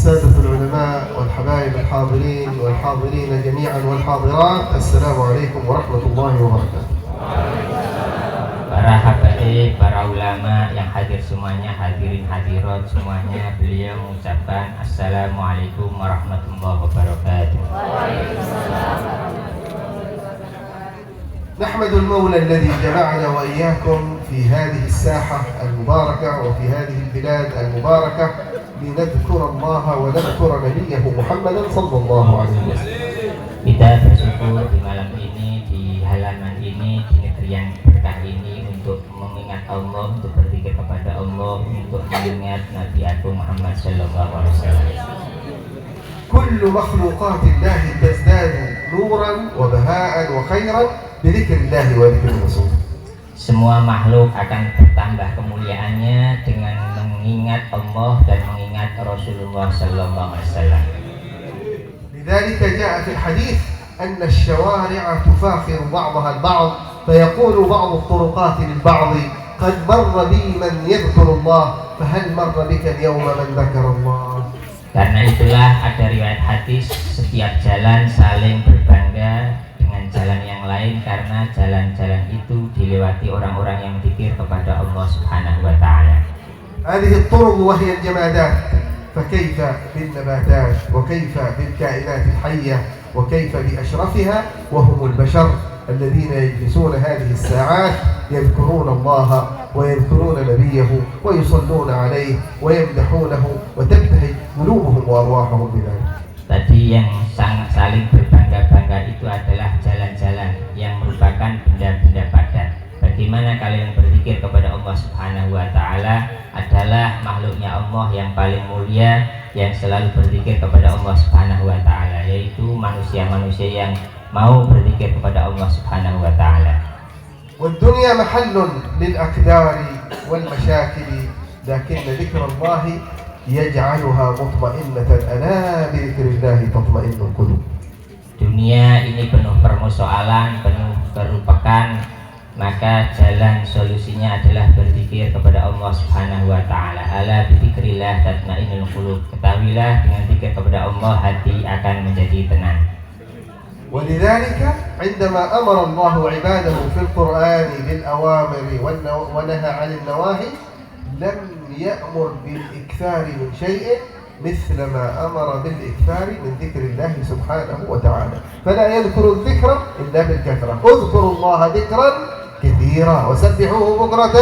السادة العلماء والحبايب الحاضرين والحاضرين جميعا والحاضرات، السلام عليكم ورحمة الله وبركاته. Para habaib, para ulama yang hadir semuanya, hadirin hadirat semuanya, beliau mengucapkan Assalamualaikum warahmatullahi wabarakatuh. نحمد المولى الذي جمعنا وإياكم في هذه الساحة المباركة وفي هذه البلاد المباركة لنذكر الله ونذكر نبيه محمد صلى الله عليه وسلم. Kita bersyukur di malam ini, di halaman ini, di negeri yang berkah ini untuk mengingat Allah, untuk berzikir kepada Allah, untuk mengingat Nabi Agung Muhammad sallallahu alaihi wasallam. كل مخلوقات الله تزداد نورا وبهاء وخيرا بذكر الله وذكر الرسول. Semua makhluk akan bertambah kemuliaannya dengan mengingat Allah dan mengingat Rasulullah sallallahu alaihi wasallam. لذلك جاء في الحديث أن الشوارع تفاخر بعضها البعض فيقول بعض الطرقات للبعض قد مر بي من يذكر الله فهل مر بك اليوم من ذكر الله. Karena itulah ada riwayat hadis, setiap jalan saling berbangga dengan jalan yang lain karena jalan-jalan itu dilewati orang-orang yang zikir kepada Allah Subhanahu wa taala. هذه الطرق وهي الجمادات فكيف بالنباتات وكيف بالكائنات الحية وكيف بأشرفها وهم البشر الذين يجلسون هذه الساعات يذكرون الله ويذكرون نبيه ويصلون عليه ويمدحونه وتبتهج قلوبهم وأرواحهم بذلك. Tadi yang sangat saling berbangga-bangga itu adalah jalan-jalan yang merupakan benda-benda padat. Bagaimana kalian berzikir kepada Allah Subhanahu wa taala adalah makhluknya Allah yang paling mulia yang selalu berzikir kepada Allah Subhanahu wa taala, yaitu manusia-manusia yang mau berzikir kepada Allah Subhanahu wa taala. والدنيا محل للأكدار والمشاكل لكن ذكر الله يجعلها مطمئنة ألا بذكر الله تطمئن القلوب. Dunia ini penuh permusuhan, penuh kerupakan, maka jalan solusinya adalah berzikir kepada Allah Subhanahu wa taala. Ala bizikrillah tatmainnul qulub. Ketahuilah dengan zikir kepada Allah hati akan menjadi tenang. ولذلك عندما أمر الله عباده في القرآن بالأوامر ونهى عن النواهي لم يأمر بالإكثار من شيء مثل ما أمر بالإكثار من ذكر الله سبحانه وتعالى. فلا يذكر الذكر إلا بالكثرة. اذكروا الله ذكرا كثيرا وسبحوه بكرة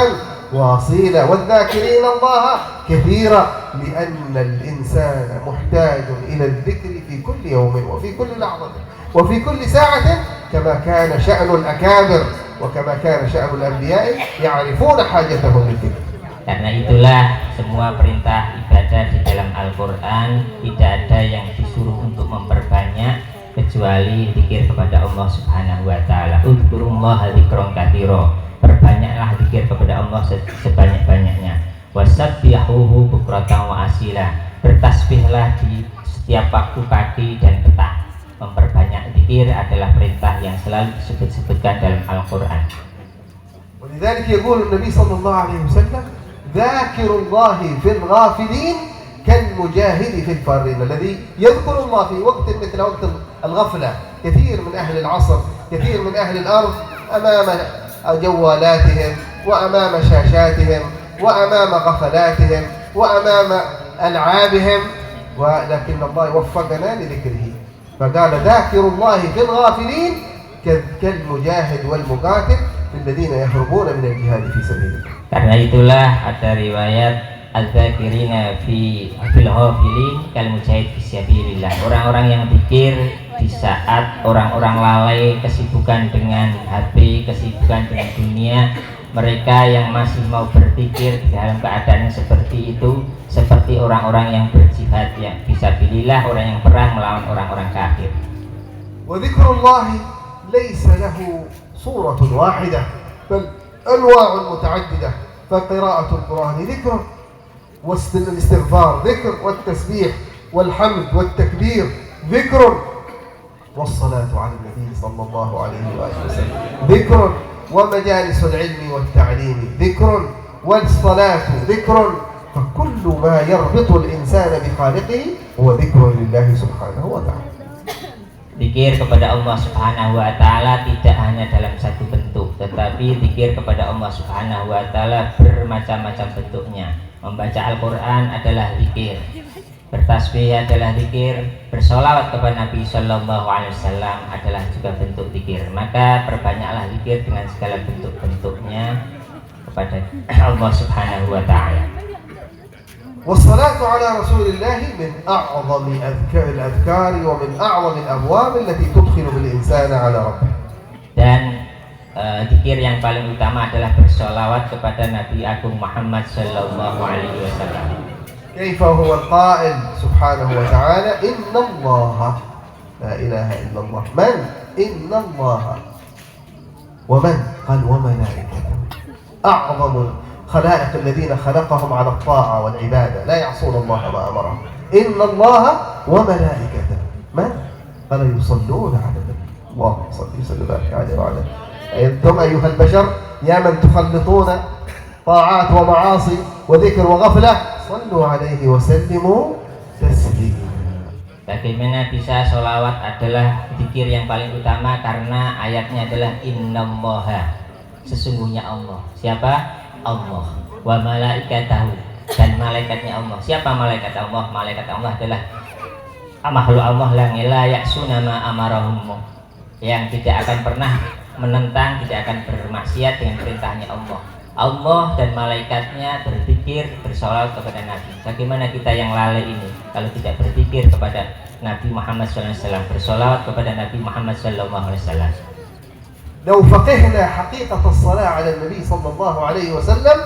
وأصيلا والذاكرين الله كثيرا لأن الإنسان محتاج إلى الذكر في كل يوم وفي كل لحظة وفي كل ساعة كما كان شأن الأكابر وكما كان شأن الأنبياء يعرفون حاجتهم للذكر. Karena itulah semua perintah ibadah di dalam Al-Quran tidak ada yang disuruh untuk memperbanyak kecuali zikir kepada Allah Subhanahu wa taala. Udzurullaha dzikran katsira. Perbanyaklah zikir kepada Allah sebanyak-banyaknya. Wasabbihuhu bukratan wa asila. Bertasbihlah di setiap waktu pagi dan petang. Memperbanyak zikir adalah perintah yang selalu disebut-sebutkan dalam Al-Quran. ولذلك يقول النبي صلى الله عليه وسلم ذاكر الله في الغافلين كالمجاهد في الفارين الذي يذكر الله في وقت مثل وقت الغفلة. كثير من أهل العصر، كثير من أهل الأرض أمام جوالاتهم وأمام شاشاتهم وأمام غفلاتهم وأمام ألعابهم، ولكن الله وفقنا لذكره فقال ذاكر الله في الغافلين كالمجاهد والمقاتل الذين يهربون من الجهاد في سبيله. Karena itulah ada riwayat al-dzakirina fil ghafilin kal mujahid fi sabilillah. Orang-orang yang zikir di saat orang-orang lalai kesibukan dengan HP, kesibukan dengan dunia, mereka yang masih mau berzikir dalam keadaan seperti itu seperti orang-orang yang berjihad yang fisabilillah, orang yang perang melawan orang-orang kafir. Wa dzikrullah laysa lahu surah wahidah bal anwa' mutaaddidah. فقراءة القرآن ذكر والاستغفار ذكر والتسبيح والحمد والتكبير ذكر والصلاة على النبي صلى الله عليه وآله وسلم ذكر ومجالس العلم والتعليم ذكر والصلاة ذكر فكل ما يربط الإنسان بخالقه هو ذكر لله سبحانه وتعالى. Zikir kepada Allah Subhanahu wa taala tidak hanya dalam satu bentuk, tetapi zikir kepada Allah Subhanahu wa taala bermacam-macam bentuknya. Membaca Al-Qur'an adalah zikir, bertasbih adalah zikir, bersolawat kepada Nabi Sallallahu Alaihi Wasallam adalah juga bentuk zikir. Maka perbanyaklah zikir dengan segala bentuk-bentuknya kepada Allah Subhanahu wa taala. والصلاة على رسول الله من أعظم الأذكار ومن أعظم الأبواب التي تدخل بالإنسان على ربه. Dan zikir yang paling utama adalah bersolawat kepada Nabi Agung Muhammad Sallallahu Alaihi Wasallam. كيف هو القائل سبحانه وتعالى إن الله لا إله إلا الله من إن الله ومن قال وملائكته أعظم خلائق الذين خلقهم على الطاعة والعبادة لا يعصون الله ما أمرهم إن الله وملائكته من قال يصلون على النبي اللهم صل وسلم وبارك عليه وعلى أنتم أيها البشر يا من تخلطون طاعات ومعاصي وذكر وغفلة صلوا عليه وسلموا تسليما. Bagaimana bisa sholawat adalah zikir yang paling utama karena ayatnya adalah innallaha, sesungguhnya Allah. Siapa? Allah. Wa malaikatahu, dan malaikatnya Allah. Siapa malaikat Allah? Malaikat Allah adalah makhluk Allah yang la ya'suna ma amarahum, yang tidak akan pernah menentang, tidak akan bermaksiat dengan perintahnya Allah. Allah dan malaikatnya berzikir, bersolawat kepada Nabi. Bagaimana kita yang lalai ini kalau tidak berzikir kepada Nabi Muhammad SAW, bersolawat kepada Nabi Muhammad SAW? لو فقهنا حقيقة الصلاة على النبي صلى الله عليه وسلم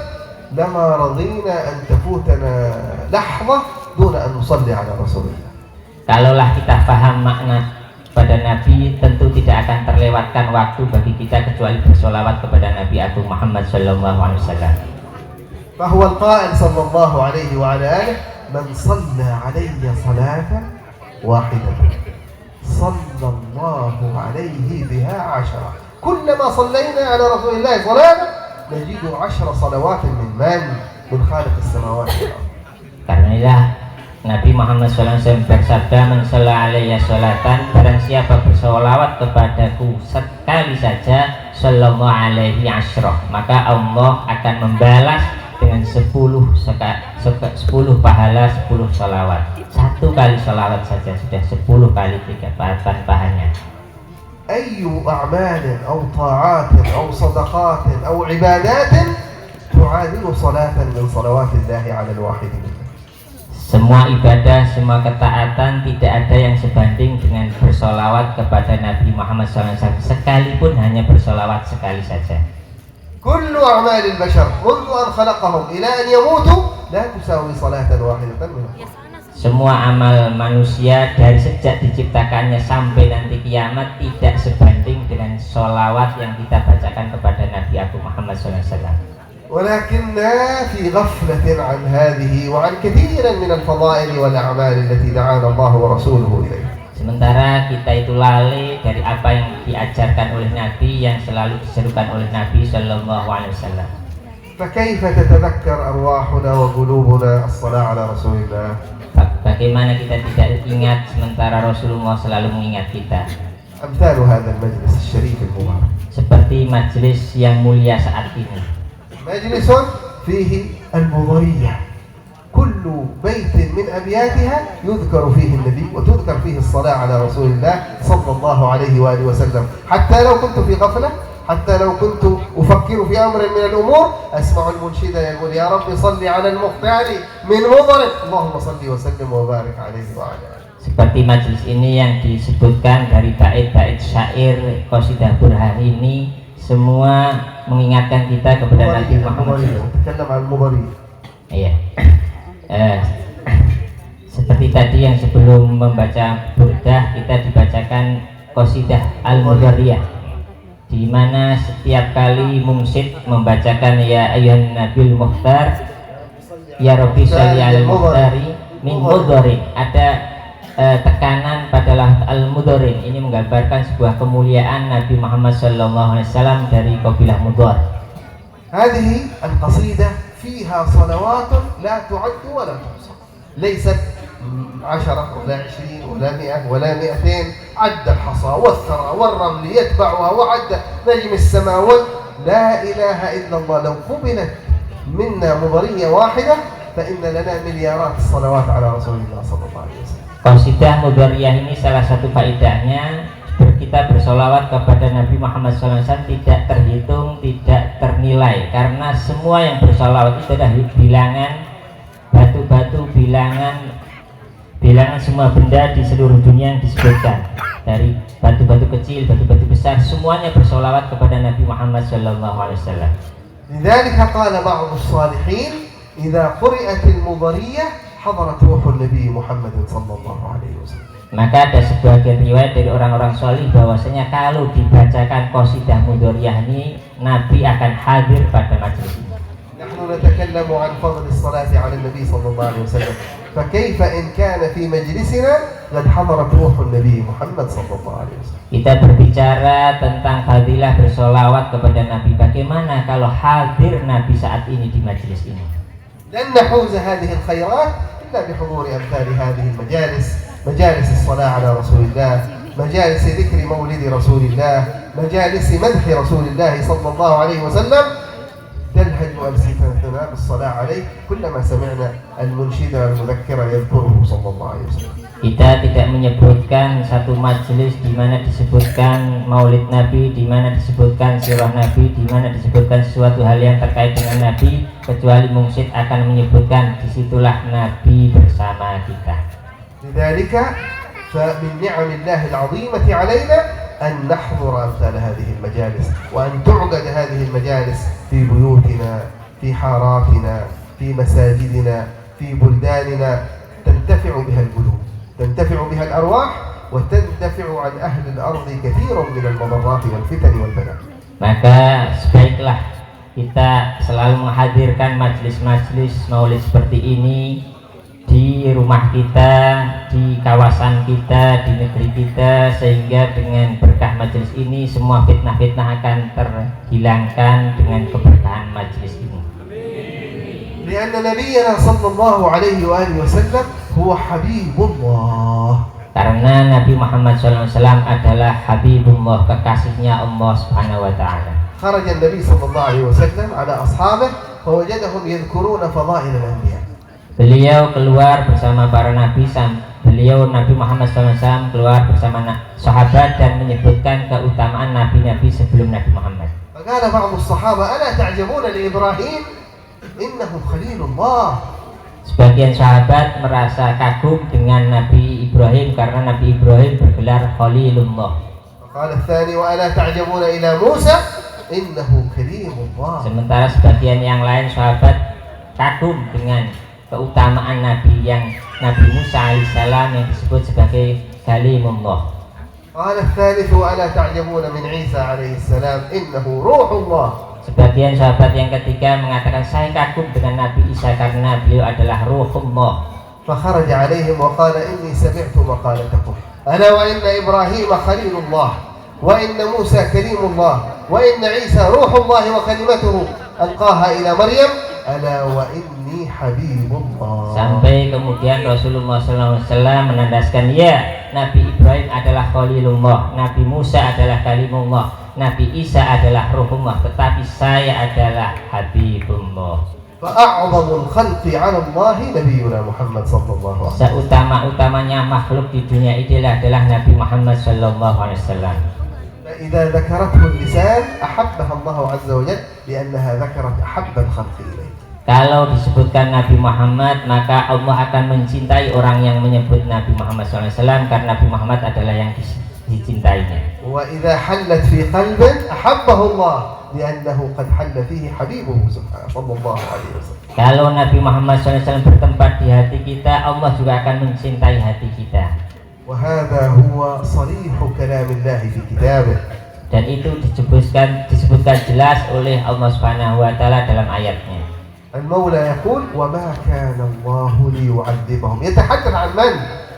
لما رضينا أن تفوتنا لحظة دون أن نصلي على رسول الله. Kalaulah kita paham makna pada Nabi, tentu tidak akan terlewatkan waktu bagi kita kecuali bersolawat kepada Nabi Agung Muhammad Sallallahu Alaihi Wasallam. فهو القائل صلى الله عليه وعلى آله من صلى علي صلاة واحدة صلى الله عليه بها 10. كلما صلينا على رسول الله صلاة نجد 10 صلوات من خالق السماوات والأرض. Karena Nabi Muhammad SAW bersabda, "Man shalla alayya sholatan, barang siapa bersolawat kepadaku sekali saja, sallallahu alaihi asyrah, maka Allah akan membalas dengan 10 pahala 10 sholawat. Satu kali sholawat saja sudah 10 kali tingkatan pahalanya. أي أعمال أو طاعات أو صدقات أو عبادات تعادل صلاة من صلوات الله على الواحد منها. Semua ibadah, semua ketaatan tidak ada yang sebanding dengan bersolawat kepada Nabi Muhammad SAW, sekalipun hanya bersolawat sekali saja. كل أعمال البشر منذ أن خلقهم إلى أن يموتوا لا تساوي صلاة واحدة منهم. Semua amal manusia dari sejak diciptakannya sampai nanti kiamat tidak sebanding dengan sholawat yang kita bacakan kepada Nabi Agung Muhammad SAW. ولكننا في غفلة عن هذه وعن كثير من الفضائل والأعمال التي دعانا الله ورسوله إليها. Sementara kita itu lalai dari apa yang diajarkan oleh Nabi, yang selalu diserukan oleh Nabi Sallallahu Alaihi Wasallam. فكيف تتذكر أرواحنا وقلوبنا الصلاة على رسول الله؟ Bagaimana kita tidak ingat sementara Rasulullah selalu mengingat kita? أمثال هذا المجلس الشريف المبارك. Seperti majelis yang mulia saat ini. مجلس فيه المضرية. كل بيت من أبياتها يذكر فيه النبي وتذكر فيه الصلاة على رسول الله صلى الله عليه وآله وسلم. حتى لو كنت في غفلة، حتى لو كنت أفكر في أمر من الأمور، أسمع المنشد يقول يا رب صل على المختار من مضر اللهم صل وسلم وبارك عليه وعلى آله. Seperti majelis ini yang disebutkan dari bait-bait syair Qasidah Burhan ini, semua mengingatkan kita kepada Nabi Muhammad. تكلم عن المضرية. Iya. Seperti tadi yang sebelum membaca burdah kita dibacakan Qasidah Al-Mudhariyah, di mana setiap kali mungsid membacakan ya ayyuhan nabil mukhtar ya rabbi sholli al mukhtari min mudharin, ada tekanan pada lafaz al-mudharin. Ini menggambarkan sebuah kemuliaan Nabi Muhammad SAW dari kabilah Mudhar. هذه القصيدة فيها صلوات لا تعد ولا تحصى، ليست 10 ولا 20 ولا 100 ولا 200، عد الحصى والثرى والرمل يتبعها وعد نجم السماوات. لا إله إلا الله، لو قبلت منا مضرية واحدة فإن لنا مليارات الصلوات على رسول الله صلى الله عليه وسلم. Qasidah Mudhariyah ini salah satu faedahnya kita bersolawat kepada Nabi Muhammad SAW tidak terhitung, tidak ternilai, karena semua yang bersolawat itu adalah bilangan batu-batu, bilangan semua benda di seluruh dunia yang disebutkan, dari batu-batu kecil, batu-batu besar, semuanya bersolawat kepada Nabi Muhammad SAW. لذلك قال بعض الصالحين إذا قرأت المضرية حضرت روح النبي محمد صلى الله عليه وسلم. Maka ada sebagian riwayat dari orang-orang solih bahwasanya kalau dibacakan qasidah Mudhariyah ini, Nabi akan hadir pada majelis ini. نحن نتكلم عن فضل الصلاة على النبي صلى الله عليه وسلم، فكيف إن كان في مجلسنا قد حضرت روح النبي محمد صلى الله عليه وسلم. Kita berbicara tentang fadilah bersolawat kepada Nabi. Bagaimana kalau hadir Nabi saat ini di majelis ini? لن نحوز هذه الخيرات إلا بحضور أمثال هذه المجالس، مجالس الصلاة على رسول الله، مجالس ذكر مولد رسول الله، مجالس مدح رسول الله صلى الله عليه وسلم. تلهج ألسنتنا بالصلاة عليه كلما سمعنا المنشد والمذكر يذكره صلى الله عليه وسلم. Kita tidak menyebutkan satu majelis di mana disebutkan maulid Nabi, di mana disebutkan sirah Nabi, di mana disebutkan sesuatu hal yang terkait dengan Nabi, kecuali mungsyid akan menyebutkan disitulah Nabi bersama kita. لذلك فمن نعم الله العظيمة علينا أن نحضر أمثال هذه المجالس، وأن تعقد هذه المجالس في بيوتنا، في حاراتنا، في مساجدنا، في بلداننا، تنتفع بها القلوب، تنتفع بها الأرواح، وتندفع عن أهل الأرض كثير من المضرات والفتن والبلاء. Maka sebaiklah kita selalu menghadirkan majelis-majelis maulid seperti ini di rumah kita, di kawasan kita, di negeri kita, sehingga dengan berkah majelis ini semua fitnah-fitnah akan terhilangkan dengan keberkahan majelis ini. لأن نبينا صلى الله عليه وآله وسلم هو حبيب الله. Karena Nabi Muhammad SAW adalah Habibullah, kekasihnya Allah Subhanahu Wa Taala. خرج النبي صلى الله عليه وسلم على أصحابه فوجدهم يذكرون فضائل الأنبياء. Beliau keluar bersama para nabi, Nabi Muhammad SAW keluar bersama sahabat dan menyebutkan keutamaan nabi-nabi sebelum Nabi Muhammad. فقال بعض الصحابة ألا تعجبون لإبراهيم إنه خليل الله. Sebagian sahabat merasa kagum dengan Nabi Ibrahim karena Nabi Ibrahim bergelar Khalilullah. وقال الثاني وألا تعجبون إلى موسى إنه كليم الله. Sementara sebagian yang lain sahabat kagum dengan keutamaan Nabi Nabi Musa alaihissalam yang disebut sebagai Kalimullah. قال الثالث وألا تعجبون من عيسى عليه السلام إنه روح الله. Sebagian sahabat yang ketiga mengatakan saya kagum dengan Nabi Isa karena beliau adalah Ruhullah. فخرج عليهم وقال إني سمعت مقالتكم ألا وإن إبراهيم خليل الله وإن موسى كليم الله وإن عيسى روح الله وكلمته ألقاها إلى مريم ألا وإني حبيب الله. Sampai kemudian Rasulullah SAW menandaskan, ya, Nabi Ibrahim adalah Khalilullah, Nabi Musa adalah Kalimullah, Nabi Isa adalah Ruhullah, tetapi saya adalah Habibullah. فأعظم الخلق على الله نبينا محمد صلى الله عليه وسلم. Seutama-utamanya makhluk di dunia ini adalah Nabi Muhammad sallallahu alaihi wasallam. فإذا ذكرته اللسان أحبها الله عز وجل لأنها ذكرت أحب الخلق إليه. Kalau disebutkan Nabi Muhammad, maka Allah akan mencintai orang yang menyebut Nabi Muhammad SAW karena Nabi Muhammad adalah yang dicintainya. وإذا حلت في قلب أحبه الله لأنه قد حل فيه حبيبه سبحانه صلى الله عليه وسلم. Kalau Nabi Muhammad SAW bertempat di hati kita, Allah juga akan mencintai hati kita. وهذا هو صريح كلام الله في كتابه. Dan itu disebutkan jelas oleh Allah Subhanahu wa taala dalam ayatnya. المولى يقول وما كان الله ليعذبهم. يتحدث عن من؟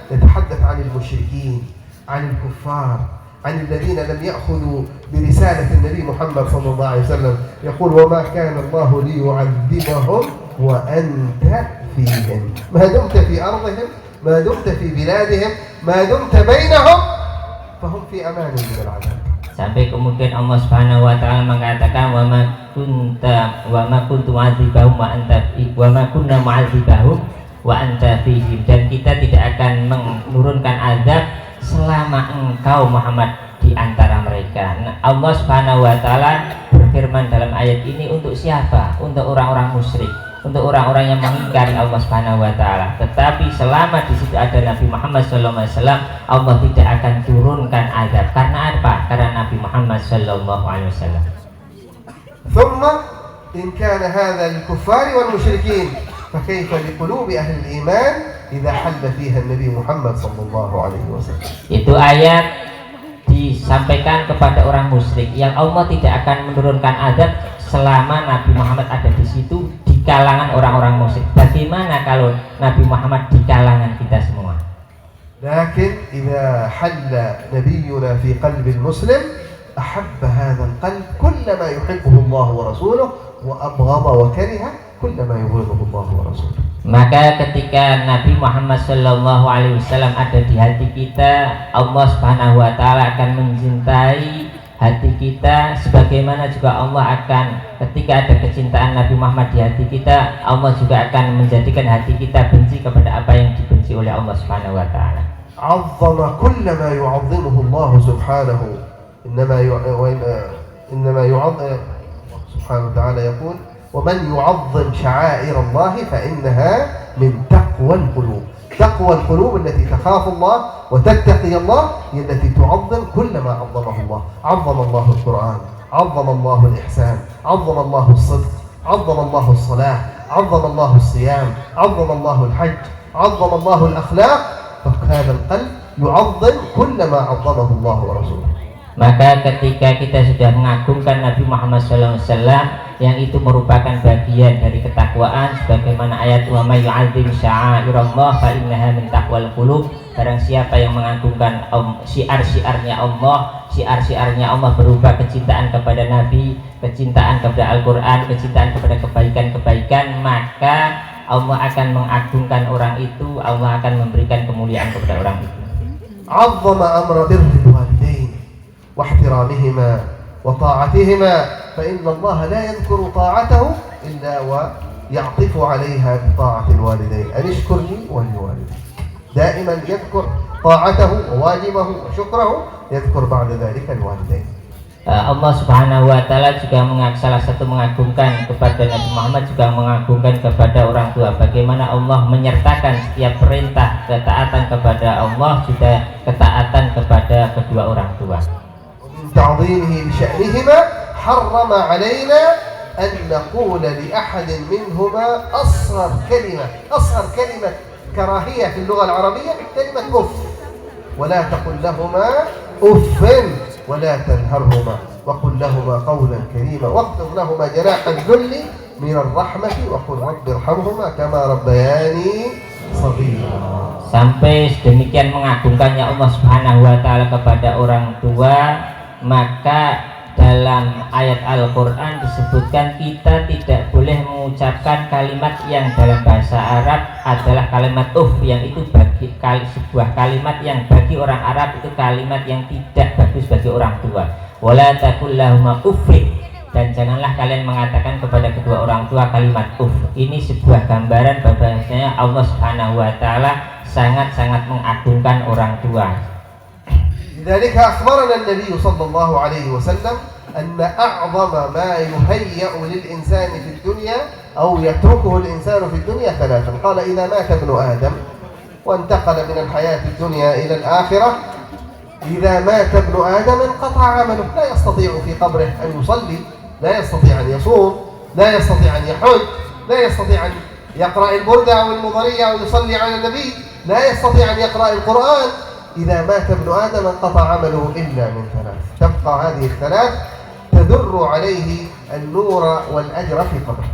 يتحدث عن المشركين، عن الكفار، عن الذين لم يأخذوا برسالة النبي محمد صلى الله عليه وسلم يقول وما كان الله ليعذبهم وأنت فيهم ما دمت في أرضهم ما دمت في بلادهم ما دمت بينهم فهم في أمان من العذاب. Sampai kemudian Allah Subhanahu wa taala mengatakan wa ma kuntu mu'adzibahum wa ma kunna mu'adzibahum wa anta fihim, dan kita tidak akan menurunkan azab selama engkau Muhammad di antara mereka. Nah, Allah Subhanahu wa taala berfirman dalam ayat ini untuk siapa? Untuk orang-orang musyrik, untuk orang-orang yang mengingkari Allah Subhanahu wa taala. Tetapi selama di situ ada Nabi Muhammad sallallahu alaihi wasallam, Allah tidak akan turunkan azab. Karena apa? Karena Nabi Muhammad sallallahu alaihi wasallam. ثم إن كان هذا للكفار والمشركين فكيف لقلوب أهل الإيمان إذا حل فيها النبي محمد صلى الله عليه وسلم. Itu ayat disampaikan kepada orang musyrik yang Allah tidak akan menurunkan azab selama Nabi Muhammad ada di situ di kalangan orang-orang musyrik. Bagaimana kalau Nabi Muhammad di kalangan kita semua? لكن إذا حل نبينا في قلب المسلم أحب هذا القلب كل ما يحبه الله ورسوله وأبغض وكره كل ما يبغضه الله ورسوله. Maka ketika Nabi Muhammad sallallahu alaihi wasallam ada di hati kita, Allah Subhanahu wa taala akan mencintai hati kita, sebagaimana juga Allah akan ketika ada kecintaan Nabi Muhammad di hati kita, Allah juga akan menjadikan hati kita benci kepada apa yang dibenci oleh Allah Subhanahu wa taala. عظم كل ما يعظمه الله سبحانه إنما يعظم سبحانه وتعالى يقول ومن يعظم شعائر الله فإنها من تقوى القلوب. تقوى القلوب التي تخاف الله وتتقي الله هي التي تعظم كل ما عظمه الله. عظم الله القرآن، عظم الله الإحسان، عظم الله الصدق، عظم الله الصلاة، عظم الله الصيام، عظم الله الحج، عظم الله الأخلاق. فهذا القلب يعظم كل ما عظمه الله ورسوله. Maka ketika kita sudah mengagungkan Nabi Muhammad SAW, yang itu merupakan bagian dari ketakwaan, sebagaimana ayat wa may yu'azzim sya'airallah fa innaha min taqwal qulub. Barang siapa yang mengagungkan syiar-syiarnya Allah, syiar-syiarnya Allah berupa kecintaan kepada Nabi, kecintaan kepada Al-Quran, kecintaan kepada kebaikan-kebaikan, maka Allah akan mengagungkan orang itu, Allah akan memberikan kemuliaan kepada orang itu. عظم أمر بر الوالدين واحترامهما وطاعتهما فإن الله لا يذكر طاعته إلا ويعطف عليها بطاعة الوالدين أن اشكر لي ولوالديك. دائما يذكر طاعته وواجبه وشكره، يذكر بعد ذلك الوالدين. Allah Subhanahu wa taala juga salah satu mengagungkan kepada Nabi Muhammad, juga mengagungkan kepada orang tua. Bagaimana Allah menyertakan setiap perintah ketaatan kepada Allah juga ketaatan kepada kedua orang tua. ومن تعظيمه لشأنهما حرم علينا أن نقول لأحد منهما أصغر كلمة كراهية في اللغة العربية كلمة أف، ولا تقل لهما أف ولا تنهرهما وقل لهما قولا كريما واخفض لهما جناح الذل من الرحمة وقل رب ارحمهما كما ربياني صغيرا. Sampai sedemikian mengagungkannya Allah Subhanahu wa taala kepada orang tua, maka dalam ayat Al-Quran disebutkan kita tidak boleh mengucapkan kalimat yang dalam bahasa Arab adalah kalimat yang itu bagi sebuah kalimat yang bagi orang Arab itu kalimat yang tidak bagus bagi orang tua. Wala taqul lahuma uffin, dan janganlah kalian mengatakan kepada kedua orang tua kalimat Ini sebuah gambaran bahwasanya Allah Subhanahu wa taala sangat-sangat mengagungkan orang tua. لذلك أخبرنا النبي صلى الله عليه وسلم أن أعظم ما يهيأ للإنسان في الدنيا أو يتركه الإنسان في الدنيا ثلاثا. قال إذا مات ابن آدم وانتقل من الحياة الدنيا إلى الآخرة، إذا مات ابن آدم انقطع عمله، لا يستطيع في قبره أن يصلي، لا يستطيع أن يصوم، لا يستطيع أن يحج، لا يستطيع أن يقرأ البردة أو المضرية أو يصلي على النبي، لا يستطيع أن يقرأ القرآن. إذا مات ابن آدم انقطع عمله إلا من ثلاث. تبقى هذه الثلاث تدر عليه النور والأجر في قبره.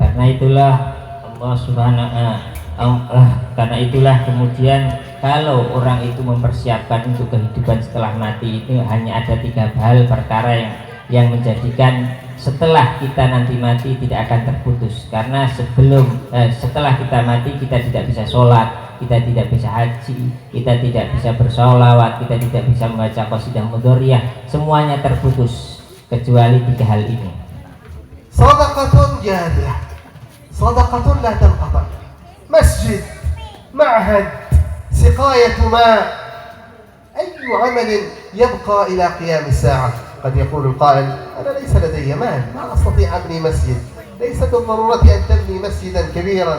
Karena itulah Allah Subhanahu Karena itulah kemudian kalau orang itu mempersiapkan untuk kehidupan setelah mati itu hanya ada 3 hal perkara yang menjadikan setelah kita nanti mati tidak akan terputus. Karena setelah kita mati kita tidak bisa sholat, kita tidak bisa haji, kita tidak bisa bersolawat, kita tidak bisa membaca qasidah mudhoriyah, semuanya terputus kecuali 3 hal ini. Sadaqatun jariyah, sadaqatun la tanqata, مسجد، معهد، سقاية ماء، أي عمل يبقى إلى قيام الساعة. قد يقول القائل أنا ليس لدي مال، ما أستطيع أبني مسجد. ليس بالضرورة أن تبني مسجدا كبيرا،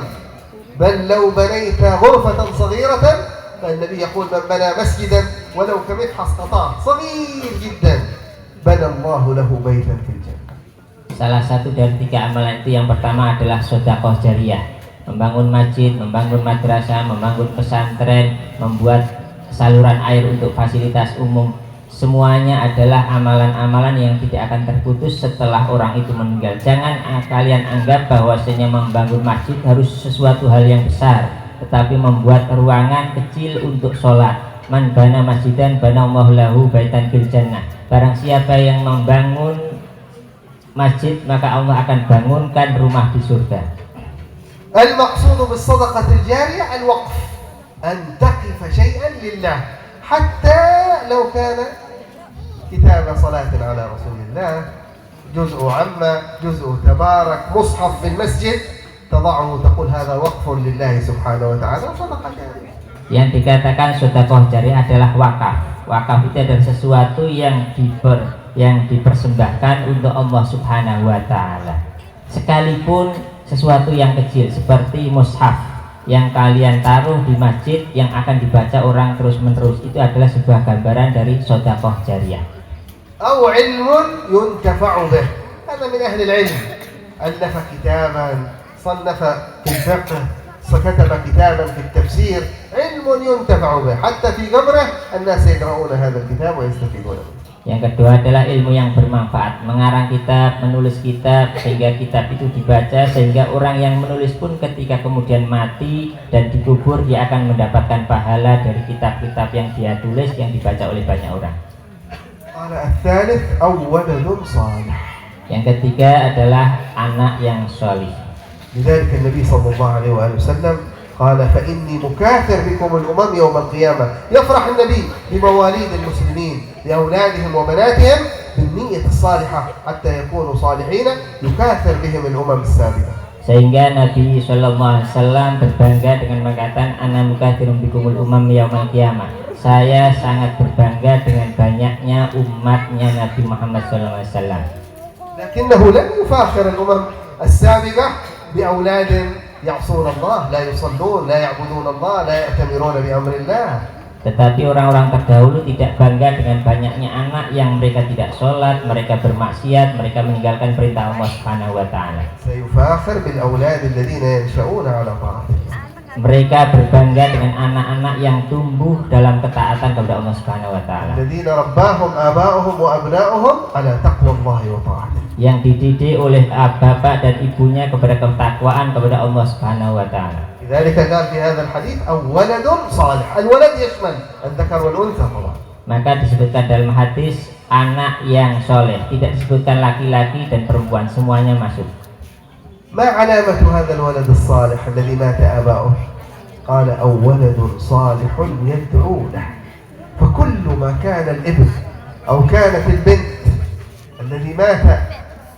بل لو بنيت غرفة صغيرة فالنبي يقول من بنى مسجدا ولو كمفحص قطار صغير جدا بنى الله له بيتا في الجنة. Salah satu dari 3 amalan itu yang pertama adalah sedekah jariyah. Membangun masjid, membangun madrasah, membangun pesantren, membuat saluran air untuk fasilitas umum. Semuanya adalah amalan-amalan yang tidak akan terputus setelah orang itu meninggal. Jangan kalian anggap bahwasanya membangun masjid harus sesuatu hal yang besar, tetapi membuat ruangan kecil untuk sholat. Man bana masjidan bana Allahu lahu baitan fil jannah. Barang siapa yang membangun masjid, maka Allah akan bangunkan rumah di surga. المقصود بالصدقة الجارية الوقف، أن تقف شيئا لله، حتى لو كان كتاب صلاة على رسول الله، جزء عامة، جزء تبارك، مصحف في المسجد، تضعه تقول هذا وقف لله سبحانه وتعالى وصدقة جارية. Yang dikatakan sedekah jariyah adalah wakaf. Wakaf itu adalah sesuatu yang dipersembahkan untuk Allah Subhanahu wa taala. Sekalipun sesuatu yang kecil seperti mushaf yang kalian taruh di masjid yang akan dibaca orang terus-menerus, itu adalah sebuah gambaran dari sedekah jariyah. أو علم ينتفع به، هذا من أهل العلم، ألف كتابا، صنف في الفقه، كتب كتابا في التفسير، علم ينتفع به، حتى في قبره الناس يقرؤون هذا الكتاب ويستفيدون منه. Yang kedua adalah ilmu yang bermanfaat, mengarang kitab, menulis kitab, sehingga kitab itu dibaca, sehingga orang yang menulis pun ketika kemudian mati dan dikubur dia akan mendapatkan pahala dari kitab-kitab yang dia tulis yang dibaca oleh banyak orang. Yang ketiga adalah anak yang sholih. لذلك النبي صلى الله عليه وسلم قال فإني مكاثر بكم الأمم يوم القيامة. يفرح النبي بمواليد المسلمين لأولادهم وبناتهم بالنية الصالحة حتى يكونوا صالحين يكاثر بهم الأمم السابقة. Sehingga Nabi SAW berbangga dengan mengatakan ana mukatsirun bikumul umam yaumal qiyamah. Saya sangat berbangga dengan banyaknya umatnya Nabi Muhammad SAW. لكنه لم يفاخر الأمم السابقة بأولاد يعصون الله، لا يصلون، لا يعبدون الله، لا يأتمرون بأمر الله. Tetapi orang-orang terdahulu tidak bangga dengan banyaknya anak yang mereka tidak sholat, mereka bermaksiat, mereka meninggalkan perintah Allah Subhanahu wa taala. سيفاخر بالأولاد الذين ينشأون على طاعة الله. Mereka berbangga dengan anak-anak yang tumbuh dalam ketaatan kepada Allah Subhanahu wa taala. الذين رباهم آباؤهم وأبناؤهم على تقوى الله وطاعته. Yang dididik oleh bapak dan ibunya kepada ketakwaan kepada Allah Subhanahu wa taala. لذلك قال في هذا الحديث أو ولد صالح. الولد يشمل الذكر والأنثى طبعا. Maka disebutkan dalam hadis anak yang soleh, tidak disebutkan laki-laki dan perempuan, semuanya masuk. ما علامة هذا الولد الصالح الذي مات آباؤه؟ قال أو ولد صالح يدعو له. فكل ما كان الابن أو كانت البنت الذي مات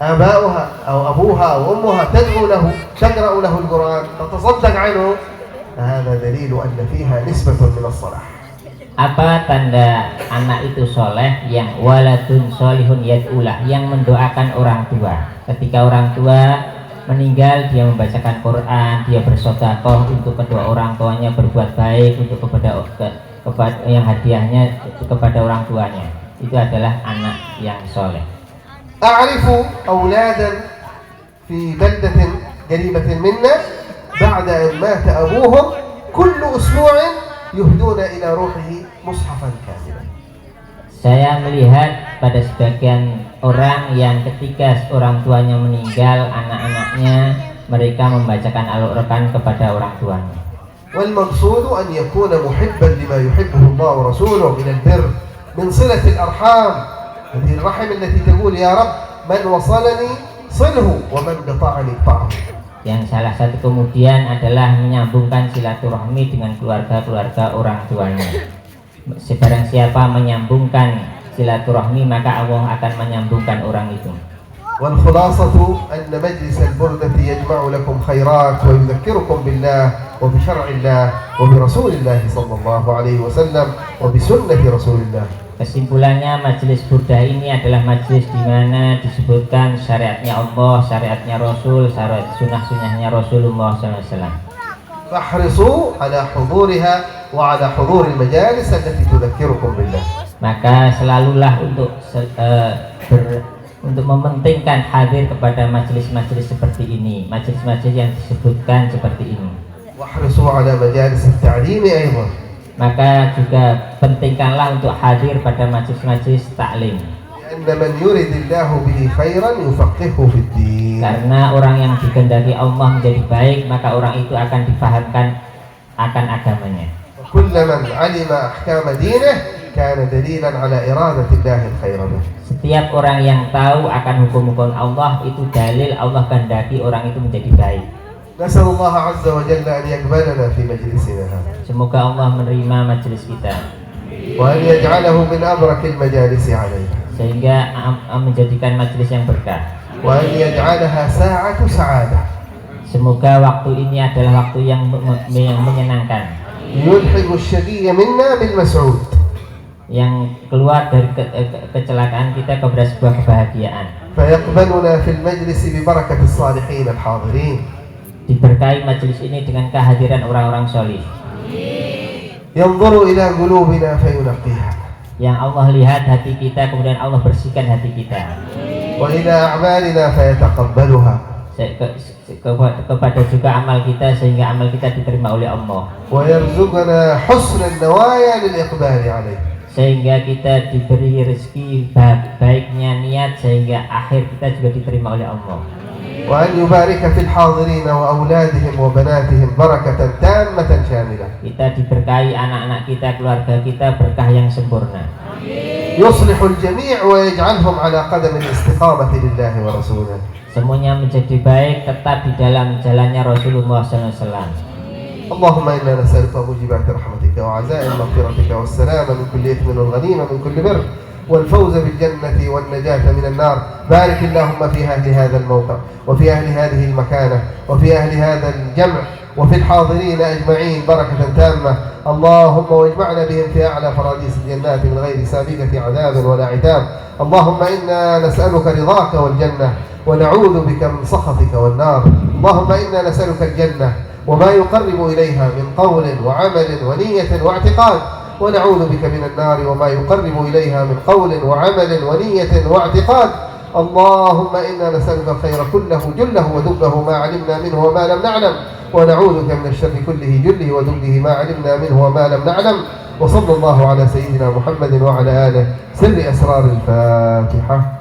آباؤها أو أبوها وأمها تدعو له، تقرأ له القرآن، تتصدق عنه، هذا دليل أن فيها نسبة من الصلاح. Apa tanda anak itu soleh? Yang waladun solihun yad'ulah, yang mendoakan orang tua. Ketika orang tua meninggal, dia membacakan Quran, dia bersedekah untuk kedua orang tuanya, berbuat baik untuk kepada yang hadiahnya kepada orang tuanya. Itu adalah anak yang soleh. أعرف أولادا في بلدة قريبة منا بعد أن مات أبوهم كل أسبوع يهدون إلى روحه مصحفا كاملا. Saya melihat pada sebagian orang yang ketika orang tuanya meninggal, anak-anaknya mereka membacakan Al-Qur'an kepada orang tuanya. والمقصود أن يكون محبا لما يحبه الله ورسوله من البر، من صلة الأرحام، هذه الرحم التي تقول يا رب من وصلني صله ومن قطعني قطعه. Yang salah satu kemudian adalah menyambungkan silaturahmi dengan keluarga-keluarga orang tuanya. Sebarang siapa menyambungkan silaturahmi maka Allah akan menyambungkan orang itu. والخلاصة أن مجلس البردة يجمع لكم خيرات ويذكركم بالله وبشرع الله وبرسول الله صلى الله عليه وسلم وبسنة رسول الله. Kesimpulannya, majelis burdah ini adalah majelis di mana disebutkan syariatnya Allah, syariatnya Rasul, syariat sunnah-sunnahnya Rasulullah SAW. فاحرصوا على حضورها وعلى حضور المجالس التي تذكركم بالله. Maka selalulah untuk mementingkan hadir kepada majelis-majelis seperti ini, majelis-majelis yang disebutkan seperti ini. واحرصوا على مجالس التعليم أيضا. Maka juga pentingkanlah untuk hadir pada majelis-majelis taklim. Karena orang yang dikehendaki Allah menjadi baik, maka orang itu akan difahamkan akan agamanya. Setiap orang yang tahu akan hukum-hukum Allah itu dalil Allah kehendaki orang itu menjadi baik. نسأل الله عز وجل أن يقبلنا في مجلسنا هذا. Semoga Allah menerima majelis kita. وأن يجعله من أبرك المجالس علينا. Sehingga menjadikan majelis yang berkah. وأن يجعلها ساعة سعادة. Semoga waktu ini adalah waktu yang menyenangkan. يلحق الشقي منا بالمسعود. Yang keluar dari kecelakaan kita kepada sebuah kebahagiaan. فيقبلنا في المجلس ببركة الصالحين الحاضرين. Diberkahi majelis ini dengan kehadiran orang-orang solih. Yanzuru ila qulubina fayunaqqiha. Yang Allah lihat hati kita, kemudian Allah bersihkan hati kita. Wa ila a'malina fayataqabbaluha. Kepada juga amal kita sehingga amal kita diterima oleh Allah. Wa yarzuqna husnal nawaya lil iqbali alayhi. Sehingga kita diberi rezeki baiknya niat sehingga akhir kita juga diterima oleh Allah. وأن يبارك في الحاضرين وأولادهم وبناتهم بركة تامة شاملة. Kita diberkahi anak-anak kita, keluarga kita berkah yang sempurna. يصلح الجميع ويجعلهم على قدم الاستقامة لله ورسوله. Semuanya menjadi baik tetap di dalam jalannya Rasulullah SAW. اللهم إنا نسألك موجبات رحمتك وعزائم مغفرتك والسلام من كل إثم والغنيمة من كل بر والفوز بالجنة والنجاة من النار. بارك اللهم في أهل هذا الموقع وفي أهل هذه المكانة وفي أهل هذا الجمع وفي الحاضرين أجمعين بركة تامة. اللهم واجمعنا بهم في أعلى فراديس الجنات من غير سابقة عذاب ولا عتاب. اللهم إنا نسألك رضاك والجنة ونعوذ بك من سخطك والنار. اللهم إنا نسألك الجنة وما يقرب إليها من قول وعمل ونية واعتقاد، ونعوذ بك من النار وما يقرب إليها من قول وعمل ونية واعتقاد. اللهم إنا نسألك الخير كله جله ودبه ما علمنا منه وما لم نعلم، ونعوذ بك من الشر كله جله ودبه ما علمنا منه وما لم نعلم. وصلى الله على سيدنا محمد وعلى آله. سر أسرار الفاتحة.